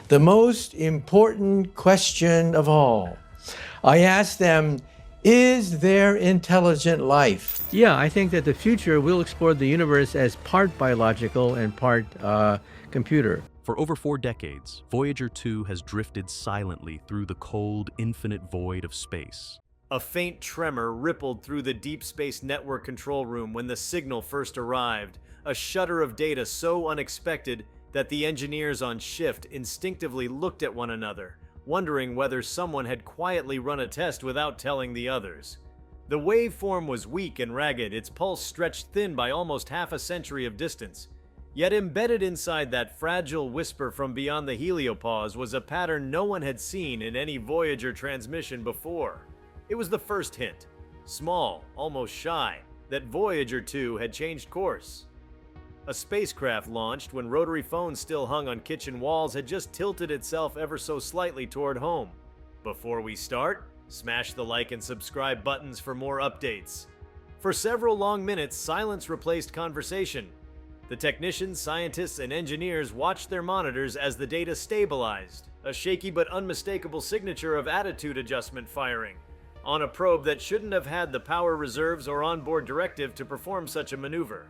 the most important question of all. I asked them, is there intelligent life? Yeah, I think that the future will explore the universe as part biological and part computer. For over 4 decades, Voyager 2 has drifted silently through the cold, infinite void of space. A faint tremor rippled through the Deep Space Network control room when the signal first arrived, a shudder of data so unexpected that the engineers on shift instinctively looked at one another, wondering whether someone had quietly run a test without telling the others. The waveform was weak and ragged, its pulse stretched thin by almost half a century of distance. Yet embedded inside that fragile whisper from beyond the heliopause was a pattern no one had seen in any Voyager transmission before. It was the first hint, small, almost shy, that Voyager 2 had changed course. A spacecraft launched when rotary phones still hung on kitchen walls had just tilted itself ever so slightly toward home. Before we start, smash the like and subscribe buttons for more updates. For several long minutes, silence replaced conversation. The technicians, scientists, and engineers watched their monitors as the data stabilized, a shaky but unmistakable signature of attitude adjustment firing, on a probe that shouldn't have had the power reserves or onboard directive to perform such a maneuver.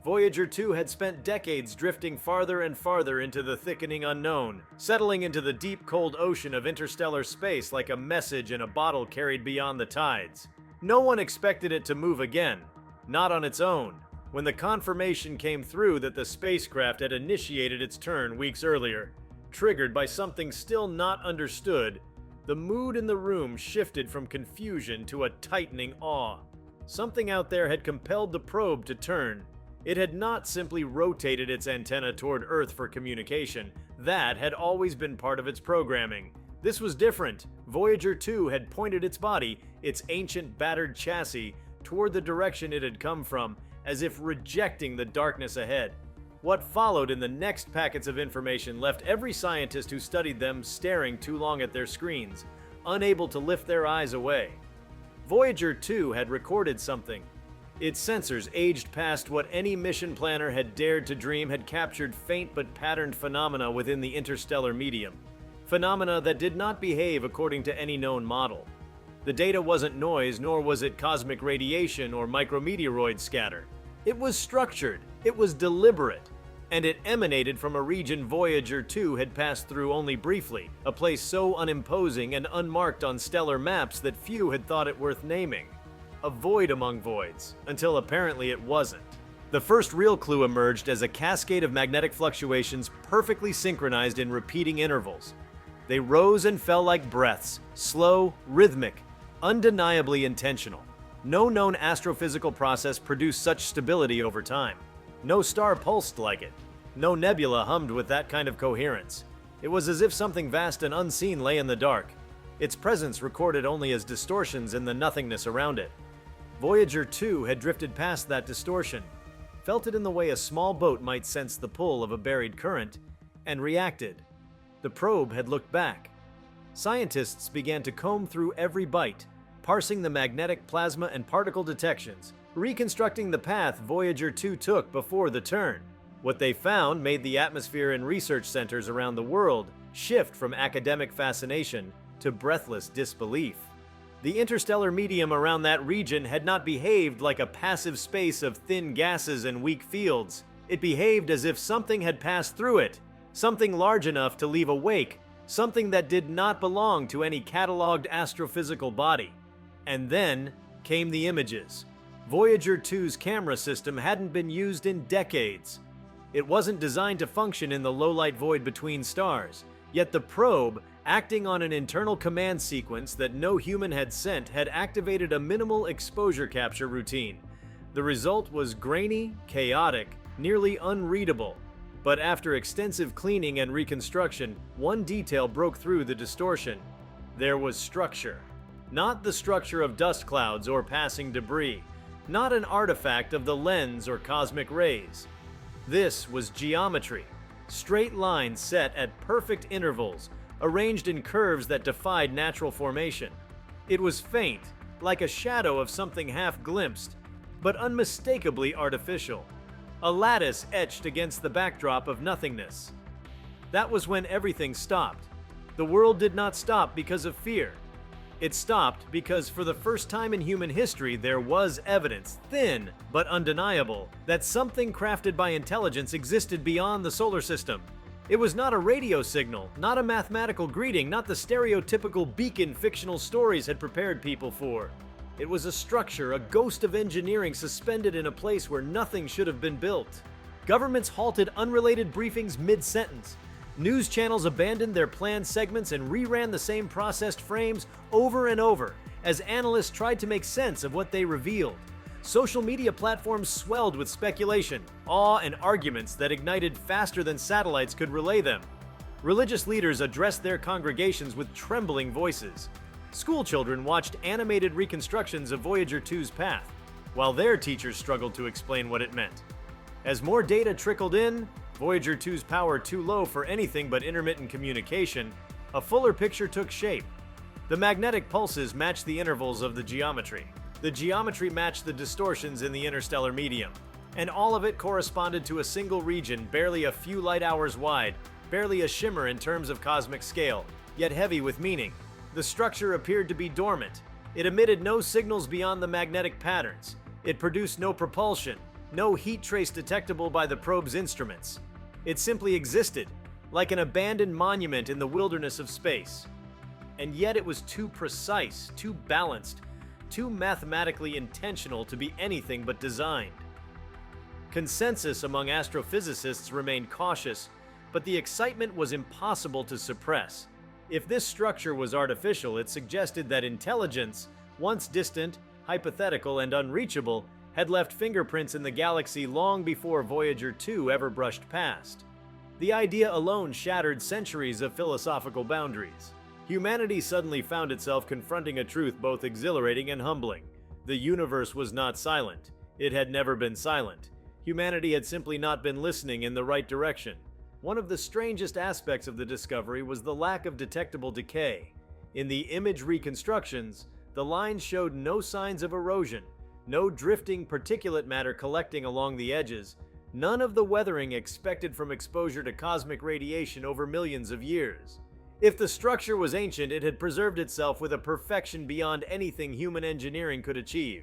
Voyager 2 had spent decades drifting farther and farther into the thickening unknown, settling into the deep, cold ocean of interstellar space like a message in a bottle carried beyond the tides. No one expected it to move again, not on its own. When the confirmation came through that the spacecraft had initiated its turn weeks earlier, triggered by something still not understood, the mood in the room shifted from confusion to a tightening awe. Something out there had compelled the probe to turn. It had not simply rotated its antenna toward Earth for communication. That had always been part of its programming. This was different. Voyager 2 had pointed its body, its ancient battered chassis, toward the direction it had come from, as if rejecting the darkness ahead. What followed in the next packets of information left every scientist who studied them staring too long at their screens, unable to lift their eyes away. Voyager 2 had recorded something. Its sensors, aged past what any mission planner had dared to dream, had captured faint but patterned phenomena within the interstellar medium. Phenomena that did not behave according to any known model. The data wasn't noise, nor was it cosmic radiation or micrometeoroid scatter. It was structured, it was deliberate, and it emanated from a region Voyager 2 had passed through only briefly, a place so unimposing and unmarked on stellar maps that few had thought it worth naming. A void among voids, until apparently it wasn't. The first real clue emerged as a cascade of magnetic fluctuations perfectly synchronized in repeating intervals. They rose and fell like breaths, slow, rhythmic, undeniably intentional. No known astrophysical process produced such stability over time. No star pulsed like it. No nebula hummed with that kind of coherence. It was as if something vast and unseen lay in the dark, its presence recorded only as distortions in the nothingness around it. Voyager 2 had drifted past that distortion, felt it in the way a small boat might sense the pull of a buried current, and reacted. The probe had looked back. Scientists began to comb through every bite, parsing the magnetic plasma and particle detections, reconstructing the path Voyager 2 took before the turn. What they found made the atmosphere in research centers around the world shift from academic fascination to breathless disbelief. The interstellar medium around that region had not behaved like a passive space of thin gases and weak fields. It behaved as if something had passed through it, something large enough to leave a wake, something that did not belong to any cataloged astrophysical body. And then came the images. Voyager 2's camera system hadn't been used in decades. It wasn't designed to function in the low-light void between stars, yet the probe, acting on an internal command sequence that no human had sent, had activated a minimal exposure capture routine. The result was grainy, chaotic, nearly unreadable. But after extensive cleaning and reconstruction, one detail broke through the distortion. There was structure. Not the structure of dust clouds or passing debris. Not an artifact of the lens or cosmic rays. This was geometry. Straight lines set at perfect intervals, arranged in curves that defied natural formation. It was faint, like a shadow of something half glimpsed, but unmistakably artificial. A lattice etched against the backdrop of nothingness. That was when everything stopped. The world did not stop because of fear. It stopped because for the first time in human history there was evidence, thin but undeniable, that something crafted by intelligence existed beyond the solar system. It was not a radio signal, not a mathematical greeting, not the stereotypical beacon fictional stories had prepared people for. It was a structure, a ghost of engineering suspended in a place where nothing should have been built. Governments halted unrelated briefings mid-sentence. News channels abandoned their planned segments and reran the same processed frames over and over as analysts tried to make sense of what they revealed. Social media platforms swelled with speculation, awe, and arguments that ignited faster than satellites could relay them. Religious leaders addressed their congregations with trembling voices. School children watched animated reconstructions of Voyager 2's path, while their teachers struggled to explain what it meant. As more data trickled in, Voyager 2's power too low for anything but intermittent communication, a fuller picture took shape. The magnetic pulses matched the intervals of the geometry. The geometry matched the distortions in the interstellar medium. And all of it corresponded to a single region barely a few light hours wide, barely a shimmer in terms of cosmic scale, yet heavy with meaning. The structure appeared to be dormant. It emitted no signals beyond the magnetic patterns. It produced no propulsion, no heat trace detectable by the probe's instruments. It simply existed, like an abandoned monument in the wilderness of space. And yet it was too precise, too balanced, too mathematically intentional to be anything but designed. Consensus among astrophysicists remained cautious, but the excitement was impossible to suppress. If this structure was artificial, it suggested that intelligence, once distant, hypothetical, and unreachable, had left fingerprints in the galaxy long before Voyager 2 ever brushed past. The idea alone shattered centuries of philosophical boundaries. Humanity suddenly found itself confronting a truth both exhilarating and humbling. The universe was not silent. It had never been silent. Humanity had simply not been listening in the right direction. One of the strangest aspects of the discovery was the lack of detectable decay. In the image reconstructions, the lines showed no signs of erosion, no drifting particulate matter collecting along the edges, none of the weathering expected from exposure to cosmic radiation over millions of years. If the structure was ancient, it had preserved itself with a perfection beyond anything human engineering could achieve.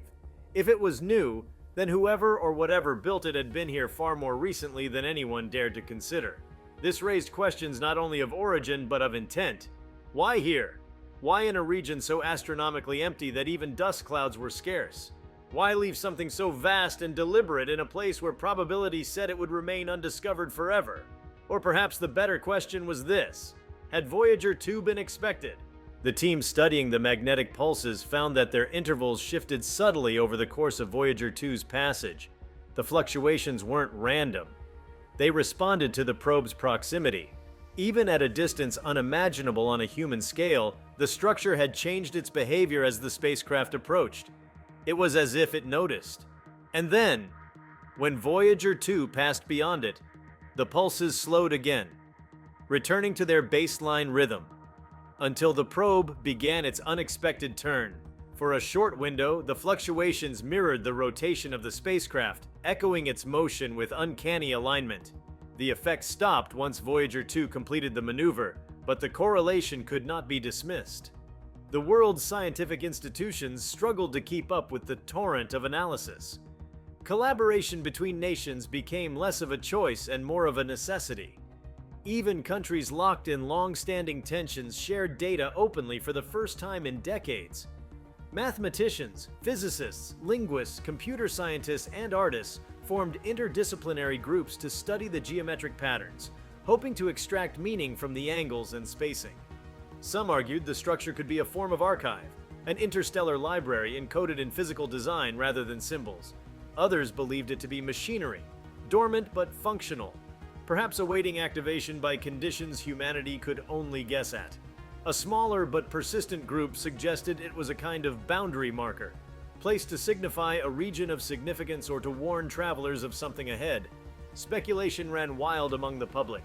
If it was new, then whoever or whatever built it had been here far more recently than anyone dared to consider. This raised questions not only of origin but of intent. Why here? Why in a region so astronomically empty that even dust clouds were scarce? Why leave something so vast and deliberate in a place where probability said it would remain undiscovered forever? Or perhaps the better question was this: had Voyager 2 been expected? The team studying the magnetic pulses found that their intervals shifted subtly over the course of Voyager 2's passage. The fluctuations weren't random. They responded to the probe's proximity. Even at a distance unimaginable on a human scale, the structure had changed its behavior as the spacecraft approached. It was as if it noticed. And then, when Voyager 2 passed beyond it, the pulses slowed again, returning to their baseline rhythm, until the probe began its unexpected turn. For a short window, the fluctuations mirrored the rotation of the spacecraft, echoing its motion with uncanny alignment. The effect stopped once Voyager 2 completed the maneuver, but the correlation could not be dismissed. The world's scientific institutions struggled to keep up with the torrent of analysis. Collaboration between nations became less of a choice and more of a necessity. Even countries locked in long-standing tensions shared data openly for the first time in decades. Mathematicians, physicists, linguists, computer scientists, and artists formed interdisciplinary groups to study the geometric patterns, hoping to extract meaning from the angles and spacing. Some argued the structure could be a form of archive, an interstellar library encoded in physical design rather than symbols. Others believed it to be machinery, dormant but functional, perhaps awaiting activation by conditions humanity could only guess at. A smaller but persistent group suggested it was a kind of boundary marker, placed to signify a region of significance or to warn travelers of something ahead. Speculation ran wild among the public.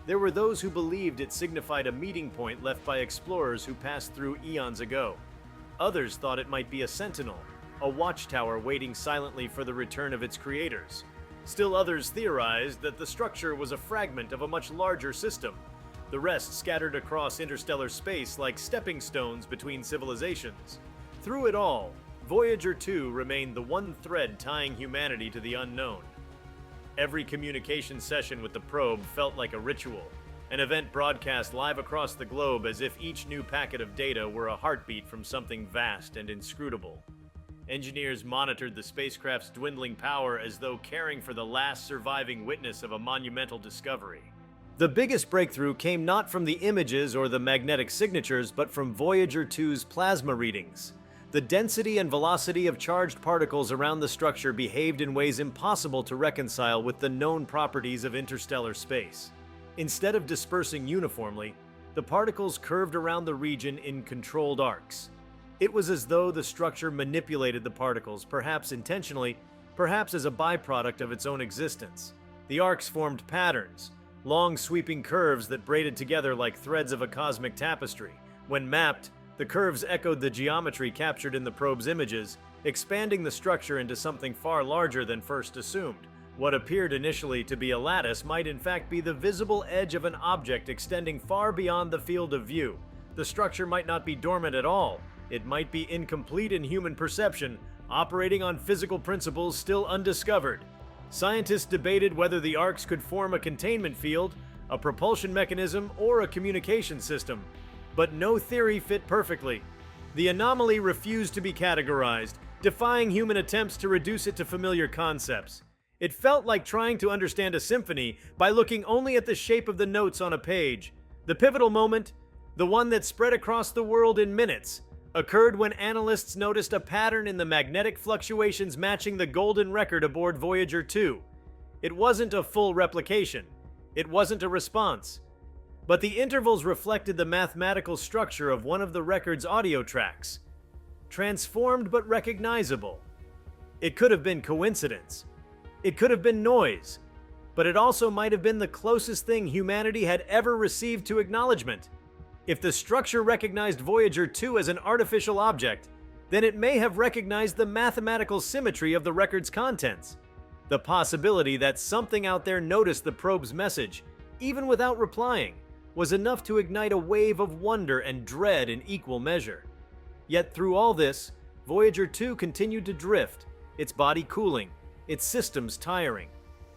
There were those who believed it signified a meeting point left by explorers who passed through eons ago. Others thought it might be a sentinel, a watchtower waiting silently for the return of its creators. Still others theorized that the structure was a fragment of a much larger system, the rest scattered across interstellar space like stepping stones between civilizations. Through it all, Voyager 2 remained the one thread tying humanity to the unknown. Every communication session with the probe felt like a ritual, an event broadcast live across the globe as if each new packet of data were a heartbeat from something vast and inscrutable. Engineers monitored the spacecraft's dwindling power as though caring for the last surviving witness of a monumental discovery. The biggest breakthrough came not from the images or the magnetic signatures, but from Voyager 2's plasma readings. The density and velocity of charged particles around the structure behaved in ways impossible to reconcile with the known properties of interstellar space. Instead of dispersing uniformly, the particles curved around the region in controlled arcs. It was as though the structure manipulated the particles, perhaps intentionally, perhaps as a byproduct of its own existence. The arcs formed patterns, long sweeping curves that braided together like threads of a cosmic tapestry. When mapped, the curves echoed the geometry captured in the probe's images, expanding the structure into something far larger than first assumed. What appeared initially to be a lattice might in fact be the visible edge of an object extending far beyond the field of view. The structure might not be dormant at all. It might be incomplete in human perception, operating on physical principles still undiscovered. Scientists debated whether the arcs could form a containment field, a propulsion mechanism, or a communication system. But no theory fit perfectly. The anomaly refused to be categorized, defying human attempts to reduce it to familiar concepts. It felt like trying to understand a symphony by looking only at the shape of the notes on a page. The pivotal moment, the one that spread across the world in minutes, occurred when analysts noticed a pattern in the magnetic fluctuations matching the golden record aboard Voyager 2. It wasn't a full replication. It wasn't a response. But the intervals reflected the mathematical structure of one of the record's audio tracks. Transformed but recognizable. It could have been coincidence. It could have been noise. But it also might have been the closest thing humanity had ever received to acknowledgement. If the structure recognized Voyager 2 as an artificial object, then it may have recognized the mathematical symmetry of the record's contents. The possibility that something out there noticed the probe's message, even without replying, was enough to ignite a wave of wonder and dread in equal measure. Yet through all this, Voyager 2 continued to drift, its body cooling, its systems tiring.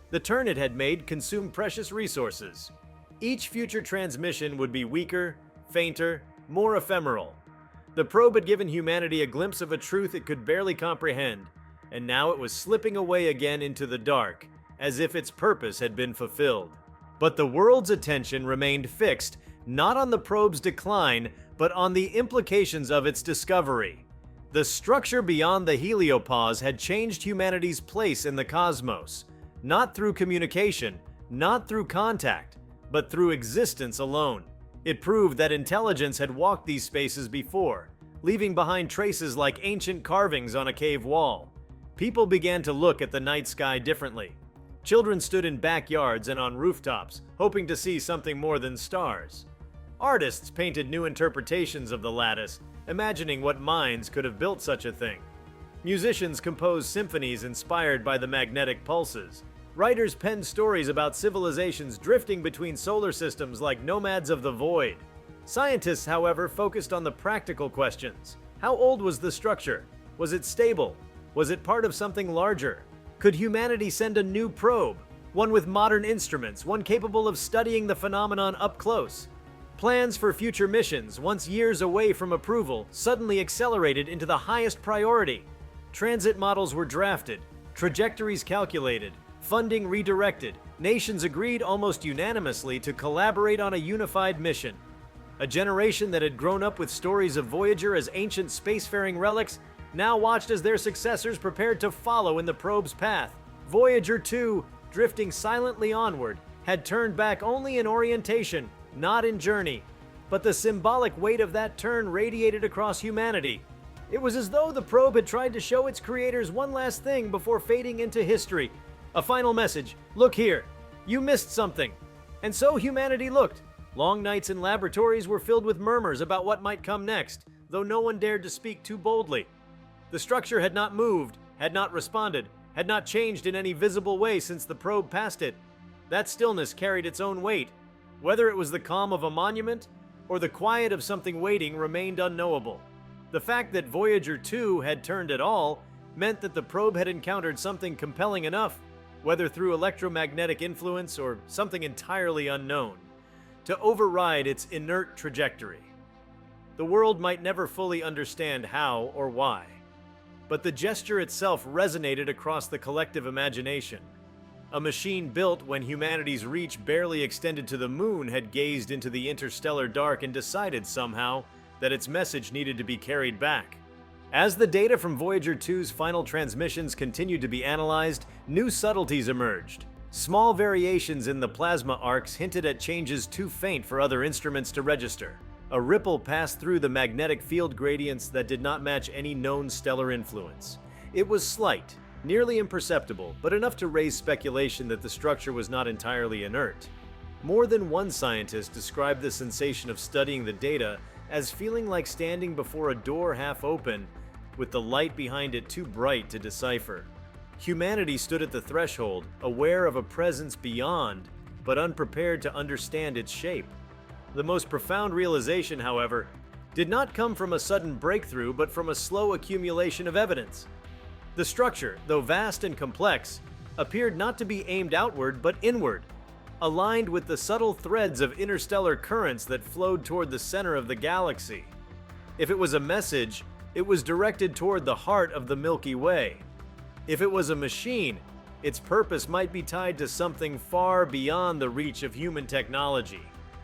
The turn it had made consumed precious resources. Each future transmission would be weaker, fainter, more ephemeral. The probe had given humanity a glimpse of a truth it could barely comprehend, and now it was slipping away again into the dark, as if its purpose had been fulfilled. But the world's attention remained fixed, not on the probe's decline, but on the implications of its discovery. The structure beyond the heliopause had changed humanity's place in the cosmos, not through communication, not through contact, but through existence alone. It proved that intelligence had walked these spaces before, leaving behind traces like ancient carvings on a cave wall. People began to look at the night sky differently. Children stood in backyards and on rooftops, hoping to see something more than stars. Artists painted new interpretations of the lattice, imagining what minds could have built such a thing. Musicians composed symphonies inspired by the magnetic pulses. Writers penned stories about civilizations drifting between solar systems like nomads of the void. Scientists, however, focused on the practical questions. How old was the structure? Was it stable? Was it part of something larger? Could humanity send a new probe? One with modern instruments, one capable of studying the phenomenon up close. Plans for future missions, once years away from approval, suddenly accelerated into the highest priority. Transit models were drafted, trajectories calculated, funding redirected. Nations agreed almost unanimously to collaborate on a unified mission. A generation that had grown up with stories of Voyager as ancient spacefaring relics now watched as their successors prepared to follow in the probe's path. Voyager 2, drifting silently onward, had turned back only in orientation, not in journey. But the symbolic weight of that turn radiated across humanity. It was as though the probe had tried to show its creators one last thing before fading into history. A final message: look here, you missed something. And so humanity looked. Long nights in laboratories were filled with murmurs about what might come next, though no one dared to speak too boldly. The structure had not moved, had not responded, had not changed in any visible way since the probe passed it. That stillness carried its own weight. Whether it was the calm of a monument or the quiet of something waiting remained unknowable. The fact that Voyager 2 had turned at all meant that the probe had encountered something compelling enough, whether through electromagnetic influence or something entirely unknown, to override its inert trajectory. The world might never fully understand how or why, but the gesture itself resonated across the collective imagination. A machine built when humanity's reach barely extended to the moon had gazed into the interstellar dark and decided somehow that its message needed to be carried back. As the data from Voyager 2's final transmissions continued to be analyzed, new subtleties emerged. Small variations in the plasma arcs hinted at changes too faint for other instruments to register. A ripple passed through the magnetic field gradients that did not match any known stellar influence. It was slight, nearly imperceptible, but enough to raise speculation that the structure was not entirely inert. More than one scientist described the sensation of studying the data as feeling like standing before a door half open, with the light behind it too bright to decipher. Humanity stood at the threshold, aware of a presence beyond, but unprepared to understand its shape. The most profound realization, however, did not come from a sudden breakthrough, but from a slow accumulation of evidence. The structure, though vast and complex, appeared not to be aimed outward but inward, aligned with the subtle threads of interstellar currents that flowed toward the center of the galaxy. If it was a message, it was directed toward the heart of the Milky Way. If it was a machine, its purpose might be tied to something far beyond the reach of human technology.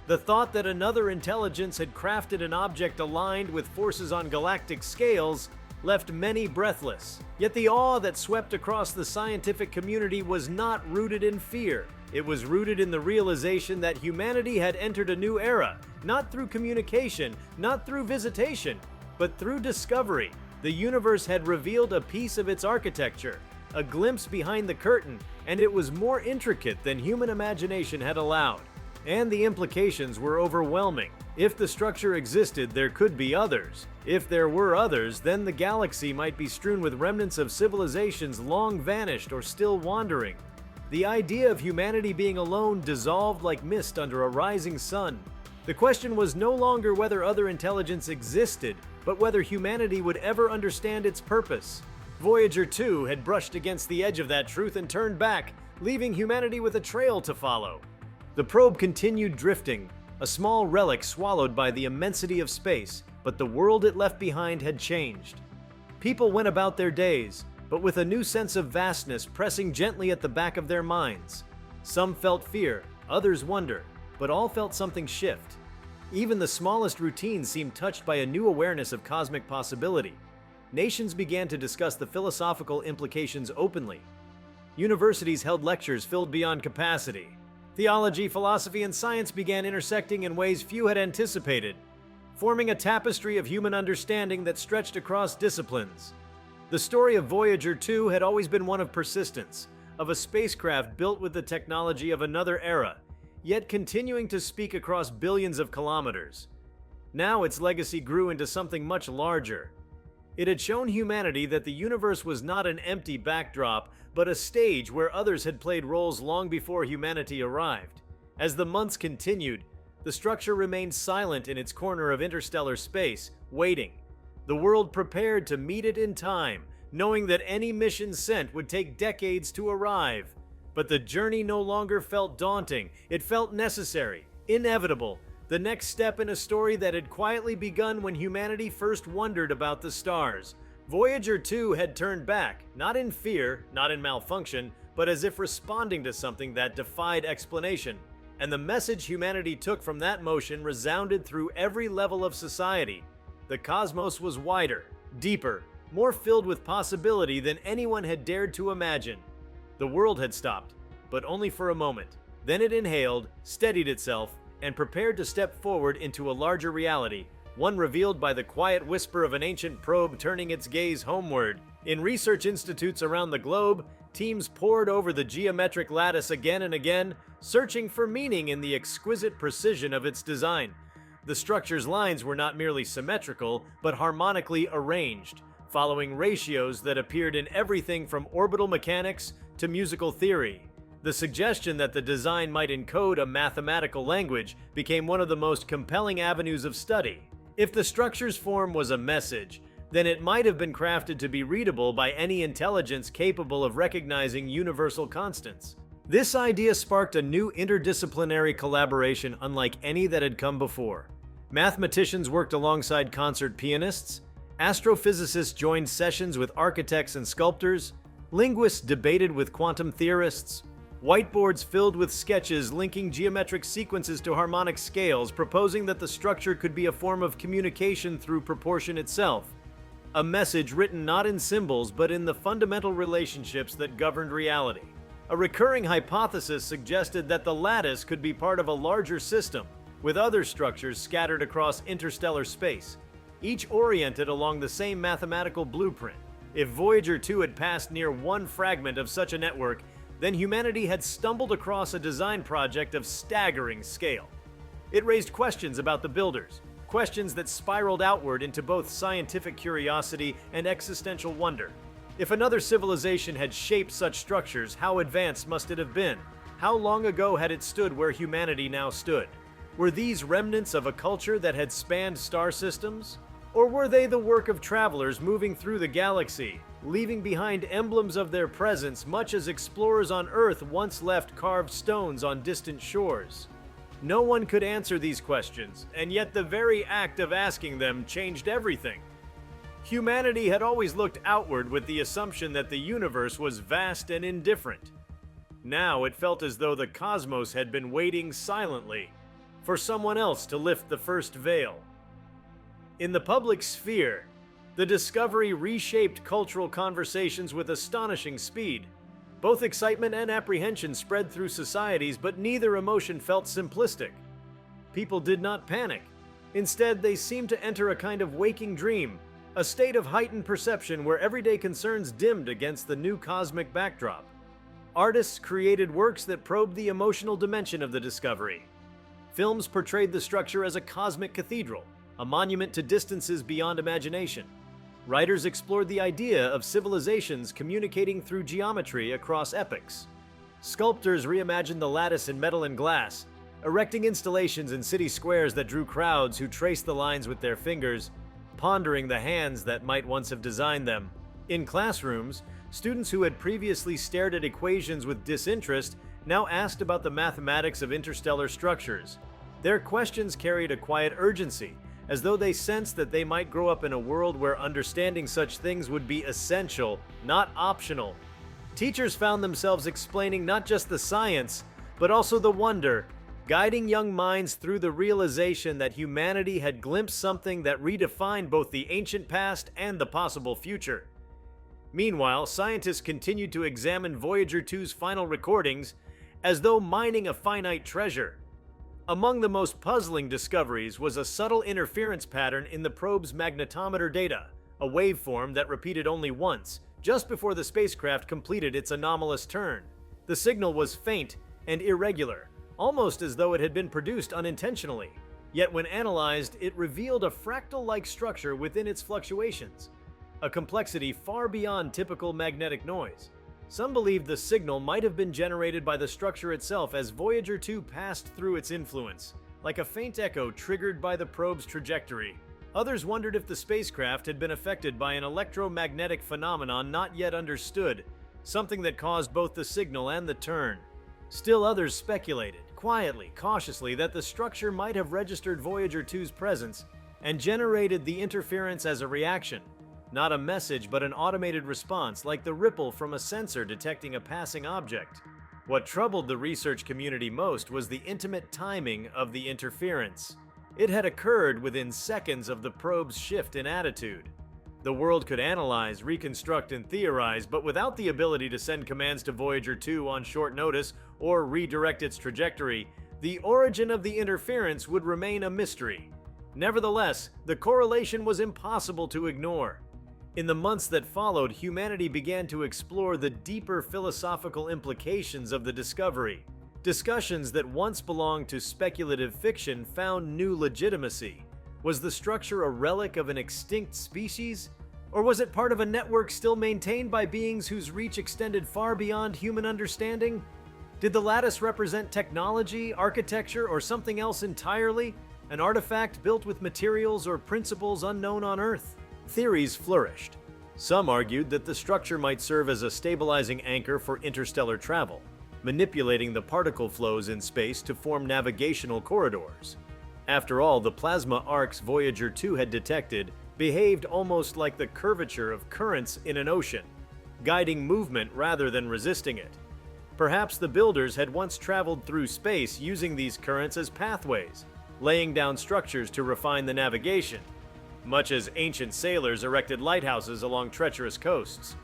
The thought that another intelligence had crafted an object aligned with forces on galactic scales left many breathless. Yet the awe that swept across the scientific community was not rooted in fear. It was rooted in the realization that humanity had entered a new era, not through communication, not through visitation, but through discovery. The universe had revealed a piece of its architecture, a glimpse behind the curtain, and it was more intricate than human imagination had allowed. And the implications were overwhelming. If the structure existed, there could be others. If there were others, then the galaxy might be strewn with remnants of civilizations long vanished or still wandering. The idea of humanity being alone dissolved like mist under a rising sun. The question was no longer whether other intelligence existed, but whether humanity would ever understand its purpose. Voyager 2 had brushed against the edge of that truth and turned back, leaving humanity with a trail to follow. The probe continued drifting, a small relic swallowed by the immensity of space, but the world it left behind had changed. People went about their days, but with a new sense of vastness pressing gently at the back of their minds. Some felt fear, others wonder, but all felt something shift. Even the smallest routines seemed touched by a new awareness of cosmic possibility. Nations began to discuss the philosophical implications openly. Universities held lectures filled beyond capacity. Theology, philosophy, and science began intersecting in ways few had anticipated, forming a tapestry of human understanding that stretched across disciplines. The story of Voyager 2 had always been one of persistence, of a spacecraft built with the technology of another era, yet continuing to speak across billions of kilometers. Now its legacy grew into something much larger. It had shown humanity that the universe was not an empty backdrop, but a stage where others had played roles long before humanity arrived. As the months continued, the structure remained silent in its corner of interstellar space, waiting. The world prepared to meet it in time, knowing that any mission sent would take decades to arrive. But the journey no longer felt daunting. It felt necessary, inevitable, the next step in a story that had quietly begun when humanity first wondered about the stars. Voyager 2 had turned back, not in fear, not in malfunction, but as if responding to something that defied explanation. And the message humanity took from that motion resounded through every level of society. The cosmos was wider, deeper, more filled with possibility than anyone had dared to imagine. The world had stopped, but only for a moment. Then it inhaled, steadied itself, and prepared to step forward into a larger reality, one revealed by the quiet whisper of an ancient probe turning its gaze homeward. In research institutes around the globe, teams pored over the geometric lattice again and again, searching for meaning in the exquisite precision of its design. The structure's lines were not merely symmetrical, but harmonically arranged. following ratios that appeared in everything from orbital mechanics to musical theory. The suggestion that the design might encode a mathematical language became one of the most compelling avenues of study. If the structure's form was a message, then it might have been crafted to be readable by any intelligence capable of recognizing universal constants. This idea sparked a new interdisciplinary collaboration unlike any that had come before. Mathematicians worked alongside concert pianists, astrophysicists joined sessions with architects and sculptors, linguists debated with quantum theorists, whiteboards filled with sketches linking geometric sequences to harmonic scales, proposing that the structure could be a form of communication through proportion itself. A message written not in symbols but in the fundamental relationships that governed reality. A recurring hypothesis suggested that the lattice could be part of a larger system, with other structures scattered across interstellar space, each oriented along the same mathematical blueprint. If Voyager 2 had passed near one fragment of such a network, then humanity had stumbled across a design project of staggering scale. It raised questions about the builders, questions that spiraled outward into both scientific curiosity and existential wonder. If another civilization had shaped such structures, how advanced must it have been? How long ago had it stood where humanity now stood? Were these remnants of a culture that had spanned star systems? Or were they the work of travelers moving through the galaxy, leaving behind emblems of their presence much as explorers on Earth once left carved stones on distant shores? No one could answer these questions, and yet the very act of asking them changed everything. Humanity had always looked outward with the assumption that the universe was vast and indifferent. Now it felt as though the cosmos had been waiting silently for someone else to lift the first veil. In the public sphere, the discovery reshaped cultural conversations with astonishing speed. Both excitement and apprehension spread through societies, but neither emotion felt simplistic. People did not panic. Instead, they seemed to enter a kind of waking dream, a state of heightened perception where everyday concerns dimmed against the new cosmic backdrop. Artists created works that probed the emotional dimension of the discovery. Films portrayed the structure as a cosmic cathedral, a monument to distances beyond imagination. Writers explored the idea of civilizations communicating through geometry across epochs. Sculptors reimagined the lattice in metal and glass, erecting installations in city squares that drew crowds who traced the lines with their fingers, pondering the hands that might once have designed them. In classrooms, students who had previously stared at equations with disinterest now asked about the mathematics of interstellar structures. Their questions carried a quiet urgency, as though they sensed that they might grow up in a world where understanding such things would be essential, not optional. Teachers found themselves explaining not just the science, but also the wonder, guiding young minds through the realization that humanity had glimpsed something that redefined both the ancient past and the possible future. Meanwhile, scientists continued to examine Voyager 2's final recordings as though mining a finite treasure. Among the most puzzling discoveries was a subtle interference pattern in the probe's magnetometer data, a waveform that repeated only once, just before the spacecraft completed its anomalous turn. The signal was faint and irregular, almost as though it had been produced unintentionally. Yet when analyzed, it revealed a fractal-like structure within its fluctuations, a complexity far beyond typical magnetic noise. Some believed the signal might have been generated by the structure itself as Voyager 2 passed through its influence, like a faint echo triggered by the probe's trajectory. Others wondered if the spacecraft had been affected by an electromagnetic phenomenon not yet understood, something that caused both the signal and the turn. Still others speculated, quietly, cautiously, that the structure might have registered Voyager 2's presence and generated the interference as a reaction. Not a message, but an automated response, like the ripple from a sensor detecting a passing object. What troubled the research community most was the intimate timing of the interference. It had occurred within seconds of the probe's shift in attitude. The world could analyze, reconstruct, and theorize, but without the ability to send commands to Voyager 2 on short notice or redirect its trajectory, the origin of the interference would remain a mystery. Nevertheless, the correlation was impossible to ignore. In the months that followed, humanity began to explore the deeper philosophical implications of the discovery. Discussions that once belonged to speculative fiction found new legitimacy. Was the structure a relic of an extinct species? Or was it part of a network still maintained by beings whose reach extended far beyond human understanding? Did the lattice represent technology, architecture, or something else entirely? An artifact built with materials or principles unknown on Earth? Theories flourished. Some argued that the structure might serve as a stabilizing anchor for interstellar travel, manipulating the particle flows in space to form navigational corridors. After all, the plasma arcs Voyager 2 had detected behaved almost like the curvature of currents in an ocean, guiding movement rather than resisting it. Perhaps the builders had once traveled through space using these currents as pathways, laying down structures to refine the navigation, much as ancient sailors erected lighthouses along treacherous coasts.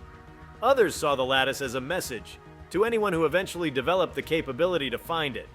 Others saw the lattice as a message to anyone who eventually developed the capability to find it.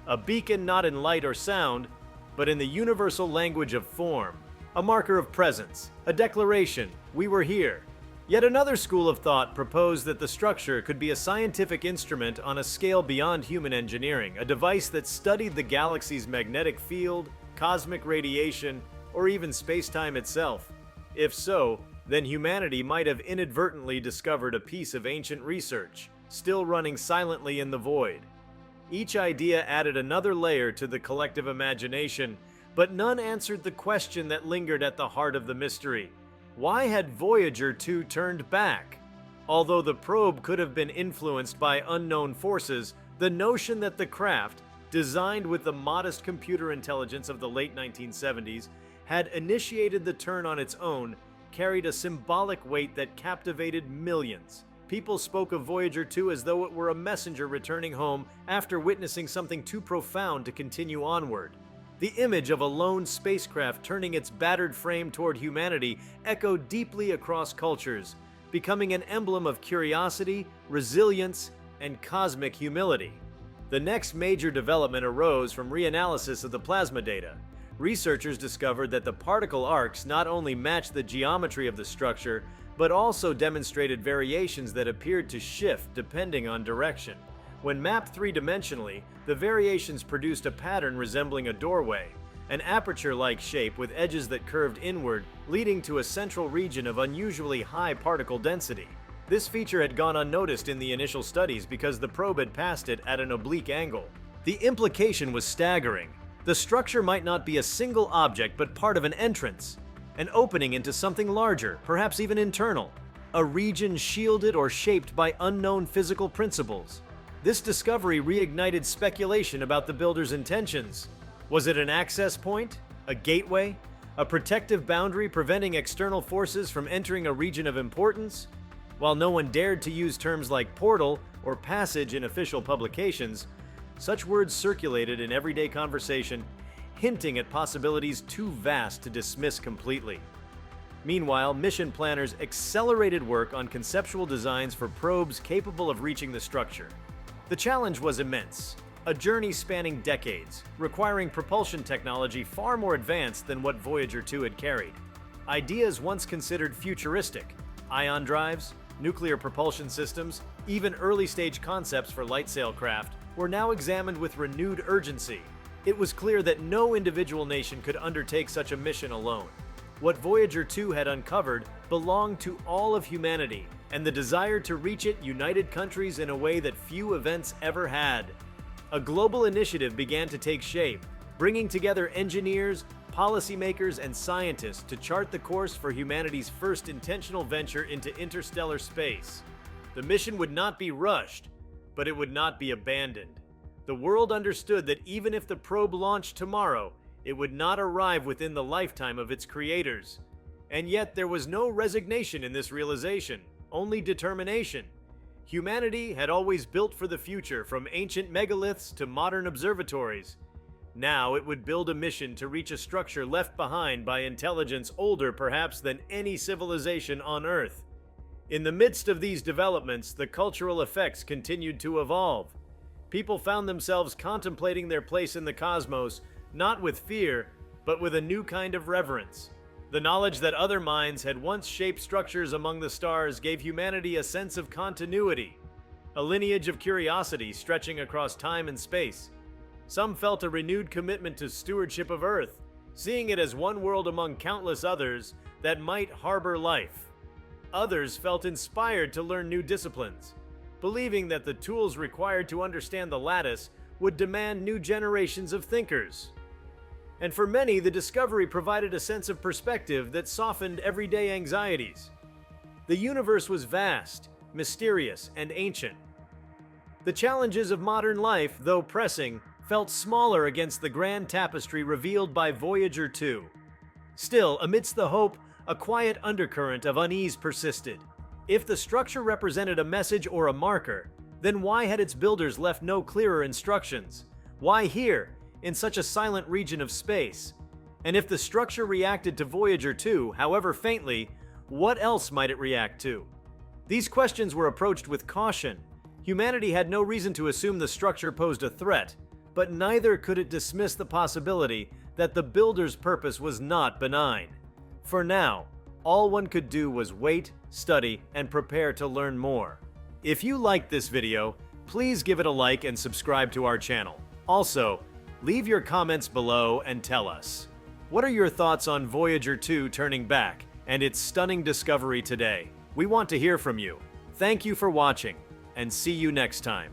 A beacon not in light or sound, but in the universal language of form. A marker of presence, a declaration, we were here. Yet another school of thought proposed that the structure could be a scientific instrument on a scale beyond human engineering, a device that studied the galaxy's magnetic field, cosmic radiation, or even space-time itself. If so, then humanity might have inadvertently discovered a piece of ancient research, still running silently in the void. Each idea added another layer to the collective imagination, but none answered the question that lingered at the heart of the mystery. Why had Voyager 2 turned back? Although the probe could have been influenced by unknown forces, the notion that the craft, designed with the modest computer intelligence of the late 1970s, had initiated the turn on its own, carried a symbolic weight that captivated millions. People spoke of Voyager 2 as though it were a messenger returning home after witnessing something too profound to continue onward. The image of a lone spacecraft turning its battered frame toward humanity echoed deeply across cultures, becoming an emblem of curiosity, resilience, and cosmic humility. The next major development arose from reanalysis of the plasma data. Researchers discovered that the particle arcs not only matched the geometry of the structure, but also demonstrated variations that appeared to shift depending on direction. When mapped three-dimensionally, the variations produced a pattern resembling a doorway, an aperture-like shape with edges that curved inward, leading to a central region of unusually high particle density. This feature had gone unnoticed in the initial studies because the probe had passed it at an oblique angle. The implication was staggering. The structure might not be a single object but part of an entrance, an opening into something larger, perhaps even internal, a region shielded or shaped by unknown physical principles. This discovery reignited speculation about the builder's intentions. Was it an access point? A gateway? A protective boundary preventing external forces from entering a region of importance? While no one dared to use terms like portal or passage in official publications, such words circulated in everyday conversation, hinting at possibilities too vast to dismiss completely. Meanwhile, mission planners accelerated work on conceptual designs for probes capable of reaching the structure. The challenge was immense, a journey spanning decades, requiring propulsion technology far more advanced than what Voyager 2 had carried. Ideas once considered futuristic, ion drives, nuclear propulsion systems, even early-stage concepts for light sail craft, were now examined with renewed urgency. It was clear that no individual nation could undertake such a mission alone. What Voyager 2 had uncovered belonged to all of humanity, and the desire to reach it united countries in a way that few events ever had. A global initiative began to take shape, bringing together engineers, policymakers, and scientists to chart the course for humanity's first intentional venture into interstellar space. The mission would not be rushed, but it would not be abandoned. The world understood that even if the probe launched tomorrow, it would not arrive within the lifetime of its creators. And yet there was no resignation in this realization, only determination. Humanity had always built for the future, from ancient megaliths to modern observatories. Now it would build a mission to reach a structure left behind by intelligence older perhaps than any civilization on Earth. In the midst of these developments, the cultural effects continued to evolve. People found themselves contemplating their place in the cosmos, not with fear, but with a new kind of reverence. The knowledge that other minds had once shaped structures among the stars gave humanity a sense of continuity, a lineage of curiosity stretching across time and space. Some felt a renewed commitment to stewardship of Earth, seeing it as one world among countless others that might harbor life. Others felt inspired to learn new disciplines, believing that the tools required to understand the lattice would demand new generations of thinkers. And for many, the discovery provided a sense of perspective that softened everyday anxieties. The universe was vast, mysterious, and ancient. The challenges of modern life, though pressing, felt smaller against the grand tapestry revealed by Voyager 2. Still, amidst the hope, a quiet undercurrent of unease persisted. If the structure represented a message or a marker, then why had its builders left no clearer instructions? Why here, in such a silent region of space? And if the structure reacted to Voyager 2, however faintly, what else might it react to? These questions were approached with caution. Humanity had no reason to assume the structure posed a threat, but neither could it dismiss the possibility that the builder's purpose was not benign. For now, all one could do was wait, study, and prepare to learn more. If you liked this video, please give it a like and subscribe to our channel. Also, leave your comments below and tell us, what are your thoughts on Voyager 2 turning back and its stunning discovery today? We want to hear from you. Thank you for watching, and see you next time.